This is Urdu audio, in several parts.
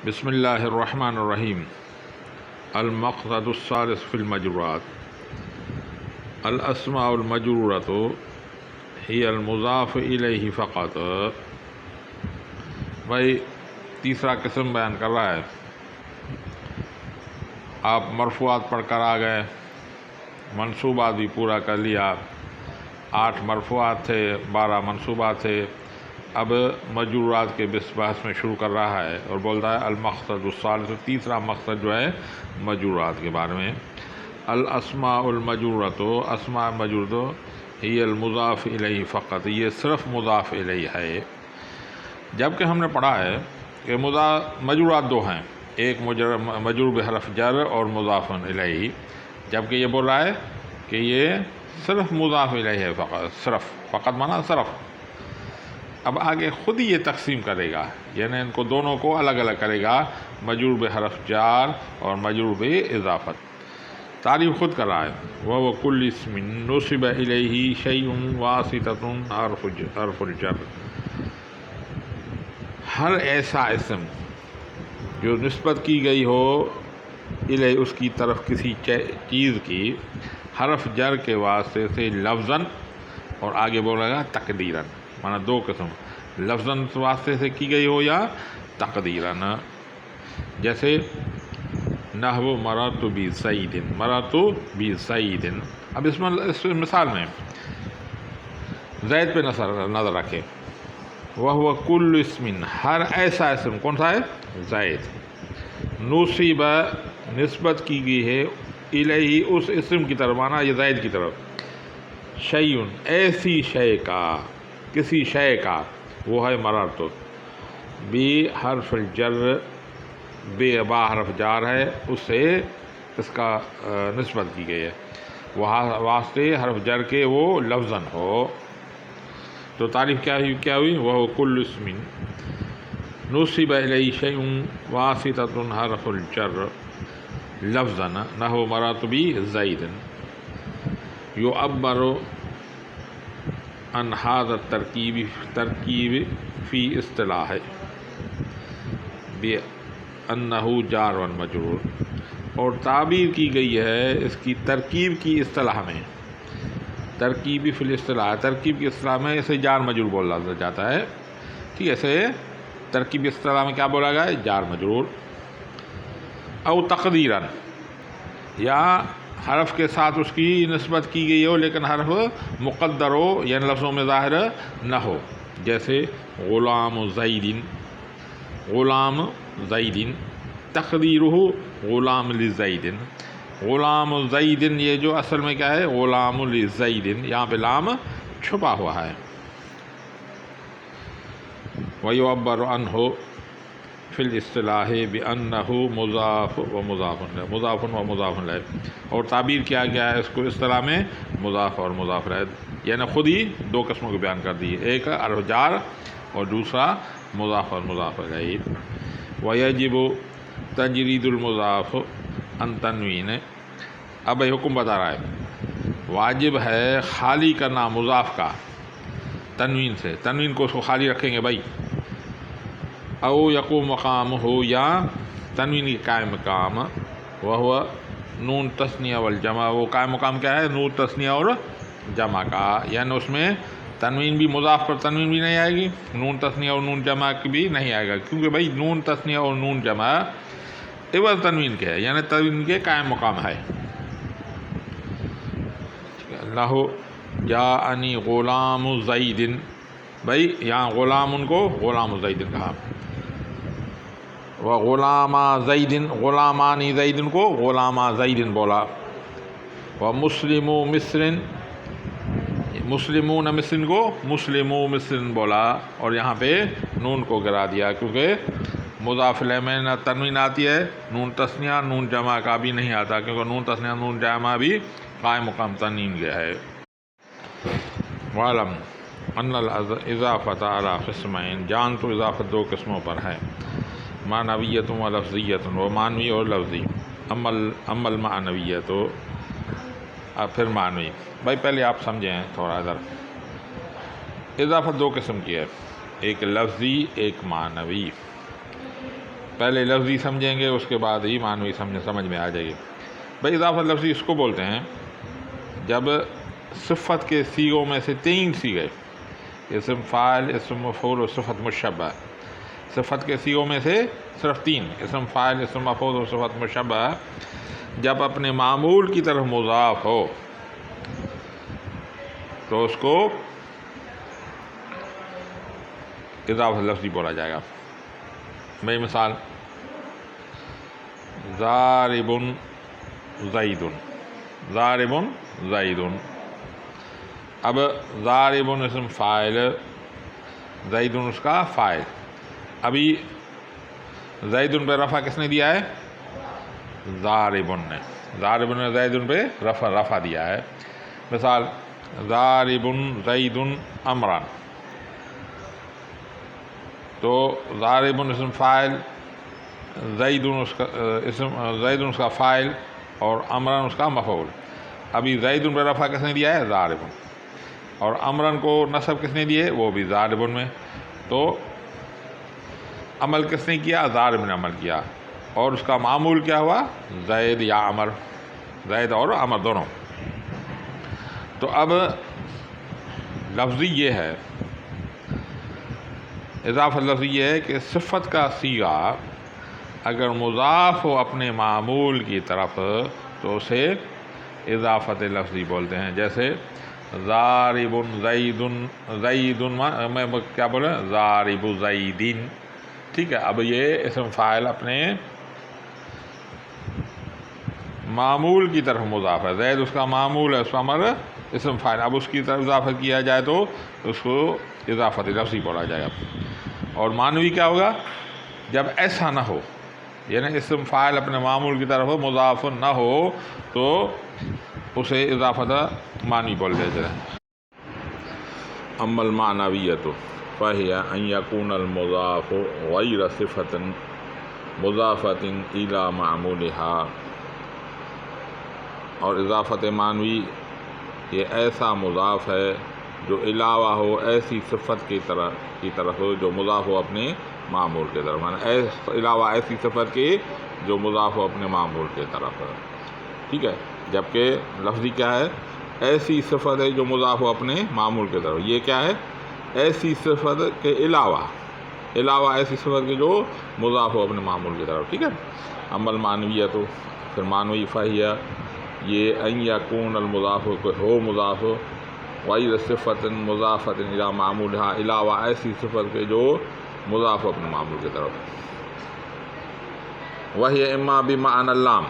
بسم اللہ الرحمن الرحیم۔ المقصد الثالث فی المجرورات، الاسماء المجرورۃ ہی المضاف الیہ فقط۔ بھائی تیسرا قسم بیان کر رہا ہے۔ آپ مرفوعات پڑھ کر آ گئے، منصوبات بھی پورا کر لیا، 8 مرفوعات تھے، 12 منصوبات تھے۔ اب مجرورات کے بحث میں شروع کر رہا ہے اور بولتا ہے المقصد الثالث، تیسرا مقصد جو ہے مجرورات کے بارے میں۔ الاسماء المجرورۃ، اسماء مجرورۃ ہی المضاف الیہ فقط، یہ صرف مضاف الیہ ہے۔ جبکہ ہم نے پڑھا ہے کہ مجرورات 2 ہیں، ایک مجرور بحرف جر اور مضاف الیہ، جبکہ یہ بول رہا ہے کہ یہ صرف مضاف الیہ ہے، فقط مانا صرف۔ اب آگے خود ہی یہ تقسیم کرے گا، یعنی ان کو دونوں کو الگ الگ کرے گا، مجرور بحرف جار اور مجرور باضافت۔ تعریف خود کر رہا ہے، وَهُوَ كُلُّ اسْمٍ نُسِبَ إِلَيْهِ شَيْءٌ وَاسِطَةٌ حرف الجر، ہر ایسا اسم جو نسبت کی گئی ہو الیہ، اس کی طرف کسی چیز کی، حرف جر کے واسطے سے لفظاً، اور آگے بولے گا تقدیراً، مانا 2 قسم، لفظاً واسطے سے کی گئی ہو یا تقدیراً۔ جیسے نحو مررت بزید، مررت بزید۔ اب اس مثال میں زید پہ نظر رکھے، وَهُوَ كُلُّ اسْمٍ، ہر ایسا اسم، کون سا ہے؟ زید، نصب، نسبت کی گئی ہے الیہ، اس اسم کی طرف، مانا یہ زید کی طرف، شیء، ایسی شے کا، کسی شے کا، وہ ہے مررت، بی حرف الجر، بے با حرف جار ہے، اس سے اس کا نسبت کی گئی ہے، واسطے حرف جر کے وہ لفظاً ہو۔ تو تعریف کیا ہوئی؟ وہ کل اسم نصب الیہ شیء واسطۃ حرف الجر لفظاً، نحو مررت بزید، یعبر عن ھذا الترکیب فی اصطلاح بأنہ جار و مجرور، اور تعبیر کی گئی ہے اس کی ترکیب کی اصطلاح میں، ترکیبی فی الاصطلاح، ترکیب کی اصطلاح میں اسے جار مجرور بولا جاتا ہے، ٹھیک ہے؟ اسے ترکیبی اصطلاح میں کیا بولا گیا ہے؟ جار مجرور۔ او تقدیراً، یا حرف کے ساتھ اس کی نسبت کی گئی ہو لیکن حرف مقدر ہو، یعنی لفظوں میں ظاہر نہ ہو، جیسے غلام زید، غلام زید، تقدیرہ غلام لزید، غلام زید، یہ جو اصل میں کیا ہے؟ غلام لزید، یہاں پہ لام چھپا ہوا ہے۔ وَيُعَبَّرُ عَنْهُ فی الاصطلاح بأنہ مضاف و مضاف الیہ، اور تعبیر کیا گیا ہے اس کو اصطلاح میں مضاف اور مضاف الیہ، یعنی خود ہی 2 قسموں کو بیان کر دی، ایک حرف جار اور دوسرا مضاف اور مضاف الیہ۔ وَيَجِبُ تَجْرِيدُ الْمُضَافِ عَنْ تَنْوِينٍ، اب حکم بتا رہا ہے، واجب ہے خالی کرنا مضاف کا تنوین سے، تنوین کو اس کو خالی رکھیں گے بھائی، او یقوم مقام ہو، یا تنوین کی قائم مقام، وہ نون تثنیہ والجمع، وہ قائم مقام کیا ہے؟ نون تثنیہ اور جمع کا، یعنی اس میں تنوین بھی، مضاف پر تنوین بھی نہیں آئے گی، نون تثنیہ اور نون جمع کی بھی نہیں آئے گا، کیونکہ بھائی نون تثنیہ اور نون جمع عوض تنوین کے ہے، یعنی تنوین کے قائم مقام ہے۔ لہو جاءنی غلام زید، بھائی یہاں غلام ان کو غلام زید کہا، وغلام زید، غلامانی زید کو غلام زید بولا، ومسلم مصر، مسلمون مصر کو مسلم مصر بولا، اور یہاں پہ نون کو گرا دیا، کیونکہ مضاف الیہ میں نہ تنوین آتی ہے، نون تثنیہ نون جمع کا بھی نہیں آتا، کیونکہ نون تثنیہ نون جمع بھی قائم مقام تنوین گیا ہے۔ وَعْلَمْ أَنَّ الْإِضَافَةَ عَلَىٰ قِسْمَيْنِ، جان تو اضافت 2 قسموں پر ہے، معنویۃ و لفظیۃ، وہ معنوی اور لفظی۔ اما المعنویۃ، پھر معنوی۔ بھائی پہلے آپ سمجھیں تھوڑا ادھر، اضافت 2 قسم کی ہے، ایک لفظی ایک معنوی۔ پہلے لفظی سمجھیں گے، اس کے بعد ہی معنوی سمجھ میں آ جائے گی. بھائی اضافت لفظی اس کو بولتے ہیں جب صفت کے سیغوں میں سے 3 سیغے، اسم فاعل، اسم مفعول اور صفت مشبہ، صفت کے سیغوں میں سے صرف 3، اسم فاعل، اسم مفعول اور صفت مشبہ، جب اپنے معمول کی طرف مضاف ہو تو اس کو اضافت لفظی بولا جائے گا. بھائی مثال ضارب زید، ضارب زید. اب ضارب اسم فاعل، زید اس کا فاعل. ابھی زید پہ رفع کس نے دیا ہے؟ ضارب نے. ضارب نے زید پہ رفع دیا ہے. مثال ضارب زید عمران. تو ضارب اسم فاعل، زید اس کا فاعل اور عمران اس کا مفعول. ابھی زید پہ رفع کس نے دیا ہے؟ ضارب. اور عمران کو نصب کس نے دیے؟ وہ بھی ضارب میں. تو عمل کس نے کیا؟ ضارب نے عمل کیا. اور اس کا معمول کیا ہوا؟ زید یا عمر، زید اور عمر دونوں. تو اب لفظی یہ ہے، اضافت لفظی یہ ہے کہ صفت کا صیغہ اگر مضاف ہو اپنے معمول کی طرف تو اسے اضافت لفظی بولتے ہیں. جیسے ضارب زید، زید میں کیا بولے؟ ضارب زیدین. ٹھیک ہے. اب یہ اسم فاعل اپنے معمول کی طرف مضاف ہے، زید اس کا معمول ہے، اس کا عمر اسم فاعل. اب اس کی طرف اضافت کیا جائے تو اس کو اضافت لفظی بولا جائے گا. اور معنوی کیا ہوگا؟ جب ایسا نہ ہو، یعنی اسم فاعل اپنے معمول کی طرف مضاف نہ ہو تو اسے اضافت معنوی بول دیتے ہیں. اما المعنویۃ فہی ان یکون المضاف غیر صفۃ مضافۃ الی معمولها. اور اضافت معنوی یہ ایسا مضاف ہے جو علاوہ ہو ایسی صفت کی طرف ہو جو مضاف ہو اپنے معمول کے طرف، یعنی علاوہ ایسی صفت کی جو مضاف ہو اپنے معمول کے طرف. ٹھیک ہے. جبکہ لفظی کیا ہے؟ ایسی صفت ہے جو مضاف ہو اپنے معمول کے طرف. یہ کیا ہے؟ ایسی صفت کے علاوہ ایسی صفت کے جو مضاف ہو اپنے معمول کی طرف. ٹھیک ہے. اما المعنویہ تو پھر معنوی فہیہ یہ ان یکون المضاف ہو مضاف غیر صفت مضافۃ الی معمولها، علاوہ ایسی صفت کے جو مضاف ہو اپنے معمول کی طرف. وہی اما بمعنی اللام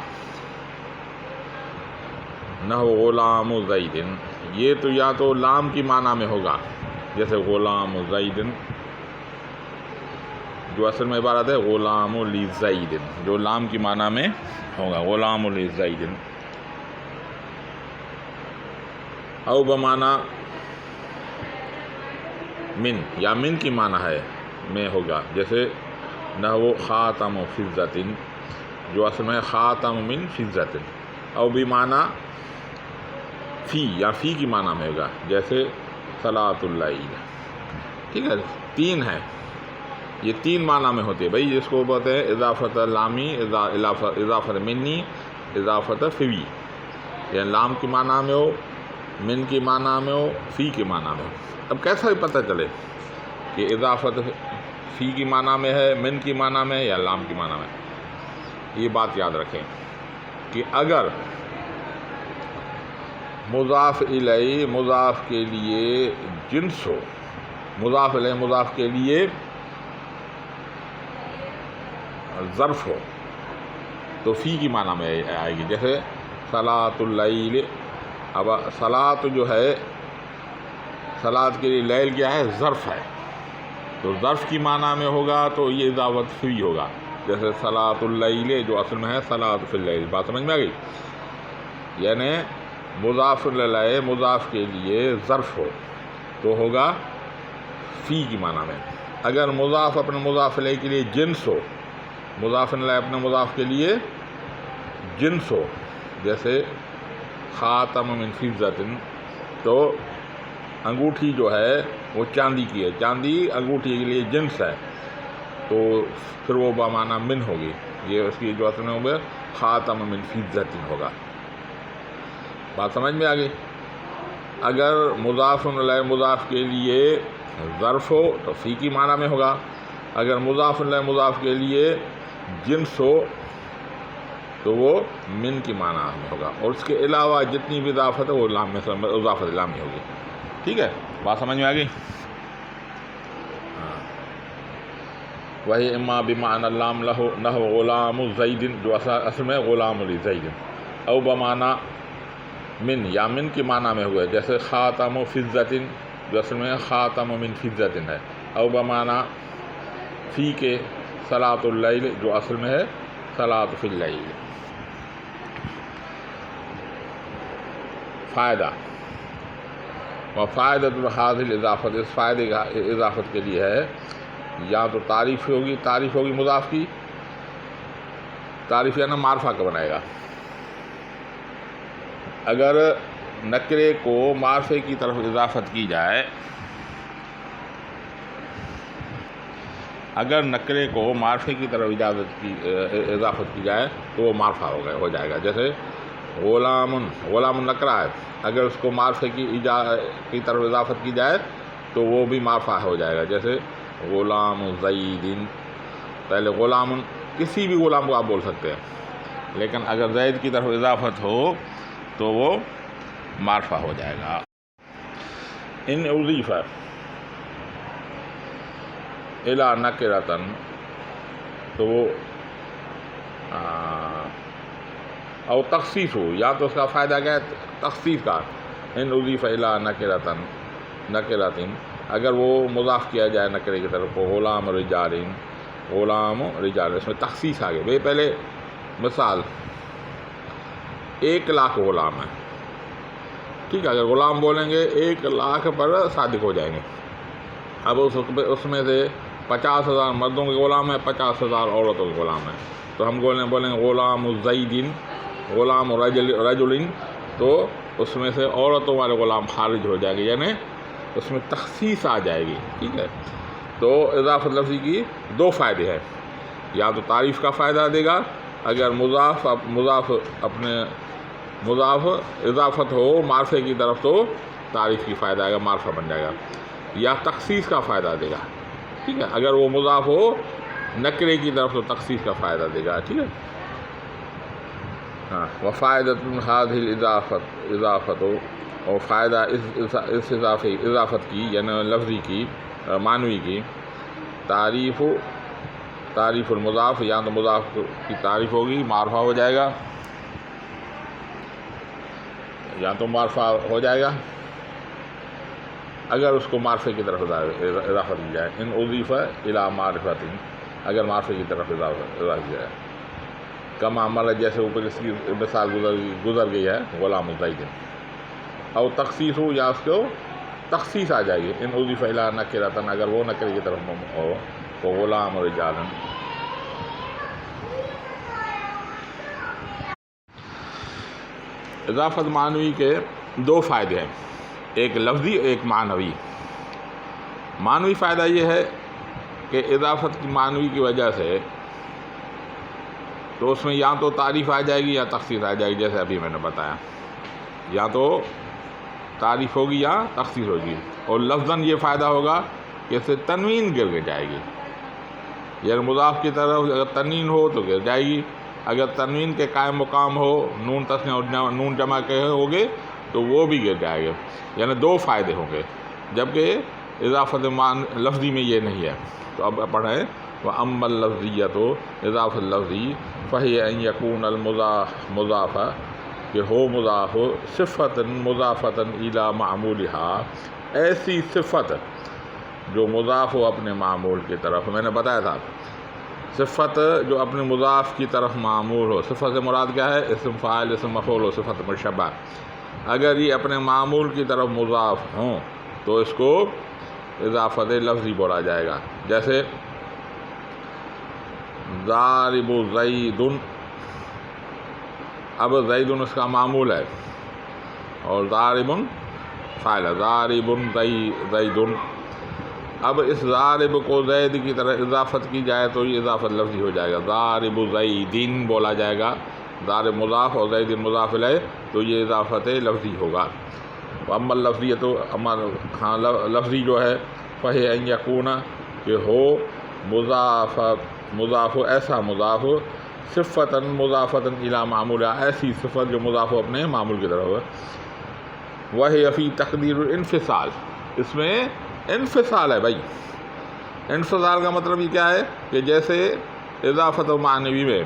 نحو غلام زید. یہ تو یا تو لام کی معنی میں ہوگا، جیسے غلام زید جو اصل میں عبارت ہے غلام لزید، جو لام کی معنی میں ہوگا غلام لزید. او بمعنی من، یا من کی معنی ہے میں ہوگا، جیسے نحو خاتم فضۃ جو اصل میں خاتم من فضۃ. او بمعنی فی، یا فی کی معنی میں ہوگا، جیسے صلاۃ اللیل. ٹھیک ہے. 3 ہے، یہ 3 معنی میں ہوتی ہے. بھائی جس کو بولتے ہیں اضافت لامی، اضافت منی، اضافت فی. یعنی لام کی معنی میں ہو، من کی معنی میں ہو، فی کی معنی میں ہو. اب کیسا بھی پتہ چلے کہ اضافت فی کی معنی میں ہے، من کی معنی میں ہے یا لام کی معنی میں؟ یہ بات یاد رکھیں کہ اگر مضاف الیہ مضاف کے لیے جنس ہو، مضاف الیہ مضاف کے لیے ظرف ہو تو فی کی معنی میں آئے گی. جیسے صلاۃ اللیل. اب صلاۃ جو ہے، صلاۃ کے لیے لیل کیا ہے؟ ظرف ہے. تو ظرف کی معنی میں ہوگا تو یہ اضافت فی ہوگا. جیسے صلاۃ اللیل جو اصل میں ہے صلاۃ فی اللیل. بات سمجھ میں آ گئی؟ یعنی مضاف الیہ مضاف کے لیے ظرف ہو تو ہوگا فی کی معنی میں. اگر مضاف اپنے مضاف الیہ کے لیے جنس ہو، مضاف الیہ اپنے مضاف کے لیے جنس ہو، جیسے خاتم من فضۃ، تو انگوٹھی جو ہے وہ چاندی کی ہے، چاندی انگوٹھی کے لیے جنس ہے. تو پھر وہ بمعنی من ہوگی. یہ اس کی جو اصل میں ہوگا خاتم من فضۃ ہوگا. بات سمجھ میں آ گئی. اگر مضاف الیہ مضاف کے لیے ظرف ہو تو فی کی معنی میں ہوگا. اگر مضاف الیہ مضاف کے لیے جنس ہو تو وہ من کی معنی میں ہوگا. اور اس کے علاوہ جتنی بھی اضافت ہے وہ لام میں اضافت لامی ہوگی. ٹھیک ہے، بات سمجھ میں آ گئی. وہی اما بمعنی اللام لہو نحو غلام زید، جو اصل میں غلام زید، او بمعنی من، یا من کی معنی میں ہوئے، جیسے خاتم فضۃ جو اصل میں خاتم من فضۃ ہے. او بمعنی فی کے صلاۃ اللیل جو اصل میں ہے صلاۃ فی اللیل. فائدہ وفائدۃ هذه الاضافت، اس فائدے کا اضافت کے لیے ہے یا تو تعریف ہوگی مضاف کی. تعریف یعنی معرفہ کا بنائے گا. اگر نکرے کو معرفے کی طرف اضافت کی جائے، اگر نکرے کو معرفے کی طرف اضافت کی جائے تو وہ معرفہ ہو جائے گا. جیسے غلام نکرہ ہے، اگر اس کو معرفے کی طرف اضافت کی جائے تو وہ بھی معرفہ ہو جائے گا. جیسے غلام زید، پہلے غلام کسی بھی غلام کو آپ بول سکتے ہیں، لیکن اگر زید کی طرف اضافت ہو تو وہ معرفہ ہو جائے گا. ان اضیف الی نکرۃ، تو وہ او تخصیص ہو، یا تو اس کا فائدہ کیا ہے تخصیص کا. ان اضیف الی نکرۃ، اگر وہ مضاف کیا جائے نکرے کی طرف کو، غلام رجال، اس میں تخصیص آ گئی. پہلے مثال 1,00,000 غلام ہیں، ٹھیک ہے. اگر غلام بولیں گے 1,00,000 پر صادق ہو جائیں گے. اب اس میں سے 50,000 مردوں کے غلام ہیں، 50,000 عورتوں کے غلام ہیں. تو ہم بولیں گے غلام زیدین، غلام رجل، تو اس میں سے عورتوں والے غلام خارج ہو جائے گے، یعنی اس میں تخصیص آ جائے گی. ٹھیک ہے. تو اضافت لفظی کی 2 فائدے ہیں. یا تو تعریف کا فائدہ دے گا اگر مضاف اضافت ہو معرفے کی طرف تو تعریف کی فائدہ آئے گا، معرفہ بن جائے گا. یا تخصیص کا فائدہ دے گا. ٹھیک ہے. اگر وہ مضاف ہو نکرے کی طرف تو تخصیص کا فائدہ دے گا. ٹھیک ہے. ہاں. وفائدۃ هذه اضافت ہو، اور فائدہ اس اضافت کی یعنی لفظی کی معنوی کی. تعریف المضاف، یا تو مضاف کی تعریف ہوگی معرفہ ہو جائے گا، یا تو معرفہ ہو جائے گا اگر اس کو معرفے کی طرف اضافت کی جائے. ان اضیف الی معرفۃ، اگر معرفے کی طرف اضافت کی جائے. کما مر، جیسے اوپر اس کی مثال گزر گئی ہے غلام زید. او تخصیص ہو، یا اس کو تخصیص آ جائے گی. ان اضیف الی نکرۃ، اگر وہ نکرے کی طرف ہو تو غلام رجال. اضافت معنوی کے 2 فائدے ہیں، ایک لفظی ایک معنوی. معنوی فائدہ یہ ہے کہ اضافت کی معنوی کی وجہ سے تو اس میں یا تو تعریف آ جائے گی یا تخصیص آ جائے گی. جیسے ابھی میں نے بتایا، یا تو تعریف ہوگی یا تخصیص ہوگی. اور لفظاً یہ فائدہ ہوگا کہ اس سے تنوین گر جائے گی. یعنی مضاف کی طرف اگر تنوین ہو تو گر جائے گی. اگر تنوین کے قائم مقام ہو، نون تثنیہ اور نون جمع کے ہوگے تو وہ بھی گر جائے گا. یعنی 2 فائدے ہوں گے، جبکہ اضافت لفظی میں یہ نہیں ہے. تو اب پڑھیں وَأَمَّا الْلَفْظِيَّةُ اضافت لفظی فَهِيَ أَن يَكُونَ الْمُضَافَ، کہ ہو مضاف صفۃ مضافۃ الی معمولها، ایسی صفت جو مضاف ہو اپنے معمول کی طرف. میں نے بتایا تھا صفت جو اپنے مضاف کی طرف معمول ہو. صفت سے مراد کیا ہے؟ اسم فاعل، اسم مفعول و صفت مشبہ. اگر یہ اپنے معمول کی طرف مضاف ہوں تو اس کو اضافت لفظی بولا جائے گا. جیسے ضارب زید، اب زید اس کا معمول ہے اور ضارب فاعل، ضارب زید. اب اس ضارب کو زید کی طرح اضافت کی جائے تو یہ اضافت لفظی ہو جائے گا، ضارب زیدین بولا جائے گا، ضارب مضاف اور زید مضاف الیہ، تو یہ اضافت لفظی ہوگا۔ اما لفظی تو ہاں لفظی جو ہے فہی ان یکون کہ ہو مضاف ایسا مضاف صفتاً مضافتاً الی معمولہ، ایسی صفت جو مضاف اپنے معمول کی طرف ہو، وہی فی تقدیر الانفصال، اس میں انفصال ہے بھائی۔ انفصال کا مطلب یہ کیا ہے کہ جیسے اضافت و معنوی میں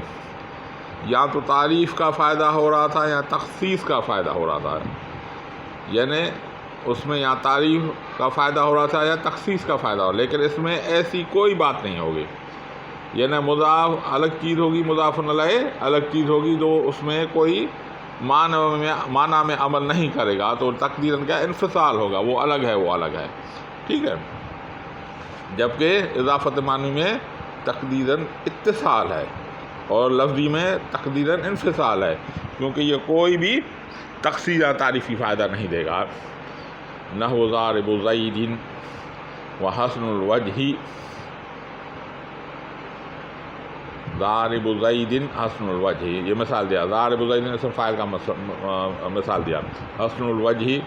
یا تو تعریف کا فائدہ ہو رہا تھا یا تخصیص کا فائدہ ہو رہا تھا، یعنی اس میں یا تعریف کا فائدہ ہو رہا تھا یا تخصیص کا فائدہ ہو، لیکن اس میں ایسی کوئی بات نہیں ہوگی، یعنی مضاف الگ چیز ہوگی، مضاف الیہ الگ چیز ہوگی، جو اس میں کوئی معنی میں عمل نہیں کرے گا، تو تقدیراً کیا انفصال ہوگا، وہ الگ ہے، وہ الگ ہے، ٹھیک ہے۔ جبکہ اضافت معنی میں تقدیراً اتصال ہے اور لفظی میں تقدیراً انفصال ہے، کیونکہ یہ کوئی بھی تخصیص یا تعریفی فائدہ نہیں دے گا۔ نحو ضارب زید وحسن الوجہ، ضارب زید حسن الوجہ، یہ مثال دیا، ضارب زید نے اسم فاعل کا مثال دیا، حسن الوجہ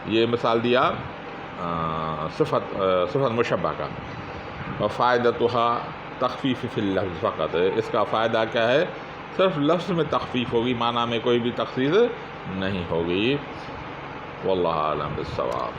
یہ مثال دیا صفت مشبہ کا، وفائدتها تخفیف فی اللفظ فقط، اس کا فائدہ کیا ہے، صرف لفظ میں تخفیف ہوگی، معنی میں کوئی بھی تخصیص نہیں ہوگی۔ واللہ اعلم بالصواب۔